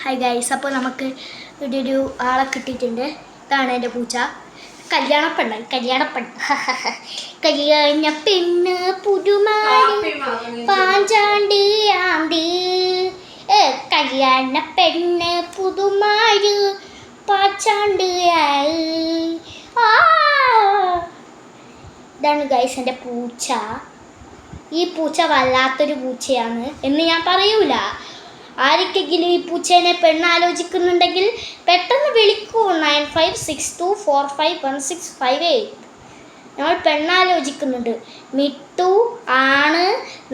Hi guys, അപ്പോൾ നമുക്ക് ഇവിടെ ഒരു ആളെ കിട്ടിയിട്ടുണ്ട്. ഇതാണ് എൻ്റെ പൂച്ച. കല്യാണപ്പെണ്ണായി കല്യാണ പെണ്ണ് പുതുമാരി പാഞ്ചാണ്ടി ആണ്ടി കല്യാണ പെണ്ണ് പുതുമാരി പാച്ചാണ്ട് ഇതാണ് ഗൈസ് എൻ്റെ പൂച്ച. ഈ പൂച്ച വല്ലാത്തൊരു പൂച്ചയാണ് എന്ന് ഞാൻ പറയൂല. ആർക്കെങ്കിലും ഈ പൂച്ചേനെ പെണ്ണാലോചിക്കുന്നുണ്ടെങ്കിൽ പെട്ടെന്ന് വിളിക്കൂ 9562451658. നമ്മൾ പെണ്ണാലോചിക്കുന്നുണ്ട്. മിട്ടു ആണ്,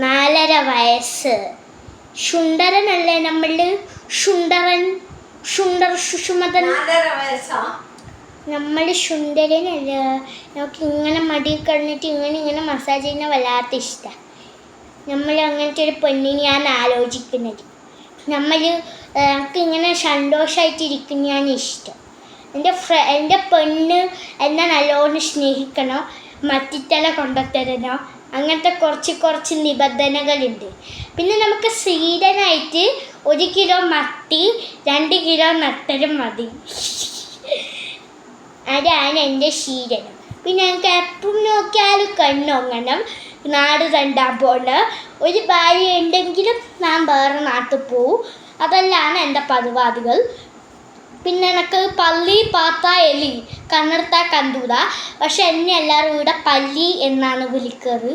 4.5 വയസ്സ്. ശുണ്ടരനല്ലേ നമ്മൾ? സുഷുമതൻ നമ്മൾ ശുണ്ടരനല്ല. നമുക്ക് ഇങ്ങനെ മടി കഴിഞ്ഞിട്ട് ഇങ്ങനെ മസാജ് ചെയ്യുന്ന വല്ലാത്ത ഇഷ്ടമാണ്. നമ്മൾ അങ്ങനത്തെ ഒരു പെണ്ണിനെയാണ് ആലോചിക്കുന്നത്. നമുക്ക് ഇങ്ങനെ സന്തോഷമായിട്ടിരിക്കുന്നതാണ് ഇഷ്ടം. എൻ്റെ പെണ്ണ് എന്നെ നല്ലോണം സ്നേഹിക്കണം, മറ്റിത്തല കൊണ്ടുത്തരണോ, അങ്ങനത്തെ കുറച്ച് നിബന്ധനകളുണ്ട്. പിന്നെ നമുക്ക് സീഡനായിട്ട് 1 കിലോ മത്തി 2 കിലോ നട്ടലും മതി. അതാണ് എൻ്റെ ശീലനം. പിന്നെ എനിക്ക് എപ്പം നോക്കിയാലും കണ്ണൊങ്ങണം, നാട് കണ്ടാൻ പോകണം. ഒരു ഭാര്യ ഉണ്ടെങ്കിലും ഞാൻ വേറെ നാട്ടിൽ പോവും. അതെല്ലാം എൻ്റെ പരിപാടികൾ. പിന്നെ എനിക്ക് പള്ളി പാത്ത എലി കണ്ണെടുത്താൽ കണ്ടൂട. പക്ഷെ എന്നെ എല്ലാവരും ഇവിടെ പല്ലി എന്നാണ് വിളിക്കാറ്.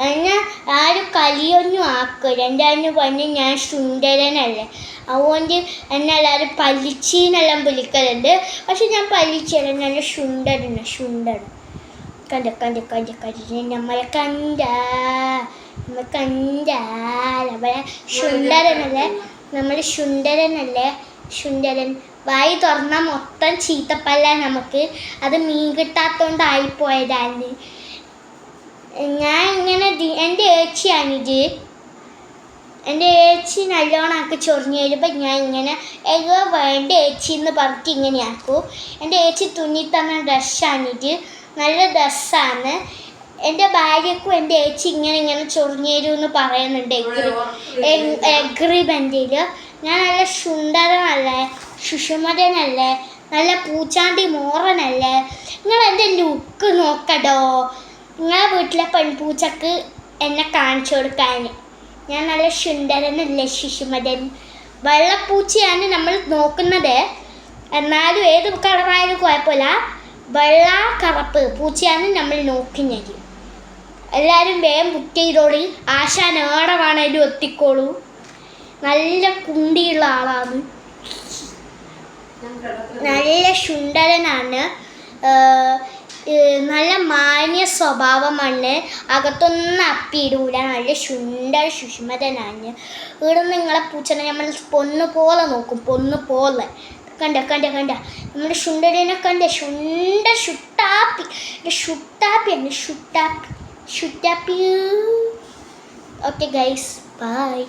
എന്നെ ആരും കലിയൊന്നും ആക്കില്ല. എൻ്റെ അതിന് പറഞ്ഞ് ഞാൻ സുന്ദരനല്ലേ, അതുകൊണ്ട് എന്നെ എല്ലാവരും പല്ലിച്ചീന്നെല്ലാം വിളിക്കലുണ്ട്. പക്ഷെ ഞാൻ പല്ലിച്ചല്ല, നല്ല സുന്ദരൻ. കണ്ട നമ്മളെ നമ്മളെ സുന്ദരനല്ലേ. സുന്ദരൻ വായി തുറന്നാൽ മൊത്തം ചീത്തപ്പല്ല നമുക്ക്. അത് മീൻ കിട്ടാത്തോണ്ട് ആയിപ്പോയതാണ്. ഞാൻ ഇങ്ങനെ എൻ്റെ ഏച്ചിയാണിത്. എൻ്റെ ഏച്ചി നല്ലോണം ആക്കി ചൊറിഞ്ഞ് തരുമ്പോൾ ഞാൻ ഇങ്ങനെ വേണ്ട ഏച്ചി എന്ന് പറഞ്ഞിട്ട് ഇങ്ങനെ ആക്കും. എൻ്റെ ഏച്ചി തുന്നിത്തന്ന ഡ്രസ്സാണിത്, നല്ല ഡ്രസ്സാണ്. എൻ്റെ ഭാര്യക്കും എൻ്റെ ഏച്ചി ഇങ്ങനെ ചൊറിഞ്ഞു തരുമെന്ന് പറയുന്നുണ്ട് എഗ്രിമെൻറ്റിൽ. ഞാൻ നല്ല സുന്ദരനല്ലേ, സുഷുമതനല്ലേ, നല്ല പൂച്ചാണ്ടി മോറനല്ലേ. നിങ്ങൾ എൻ്റെ ലുക്ക് നോക്കടോ. നിങ്ങളെ വീട്ടിലെ പെൺപൂച്ചക്ക് എന്നെ കാണിച്ചു കൊടുക്കാൻ. ഞാൻ നല്ല സുന്ദരനല്ലേ, സുഷുമതൻ. വെള്ളപ്പൂച്ചയാണ് നമ്മൾ നോക്കുന്നത്. എന്നാലും ഏത് കളറായാലും കുഴപ്പമില്ല, വെള്ള കറുപ്പ് പൂച്ചയാണ് നമ്മൾ നോക്കുന്നത്. എല്ലാവരും വേഗം ബുക്ക് ചെയ്തോളി. ആശാൻ ഏടെ വേണേലും എത്തിക്കോളൂ. നല്ല കുണ്ടിയുള്ള ആളാണ്, നല്ല സുന്ദരനാണ്, നല്ല മാന്യ സ്വഭാവമാണ്, അകത്തൊന്നും അപ്പിയിടൂല, നല്ല സുഷുമതനാണ്. ഇവിടെ നിങ്ങളെ പൂച്ചനെ നമ്മൾ പൊന്നു പോലെ നോക്കും, പൊന്നു പോലെ. കണ്ട നമ്മുടെ സുന്ദരനെ കണ്ട ഷുട്ടാപ്പി. Okay guys, by.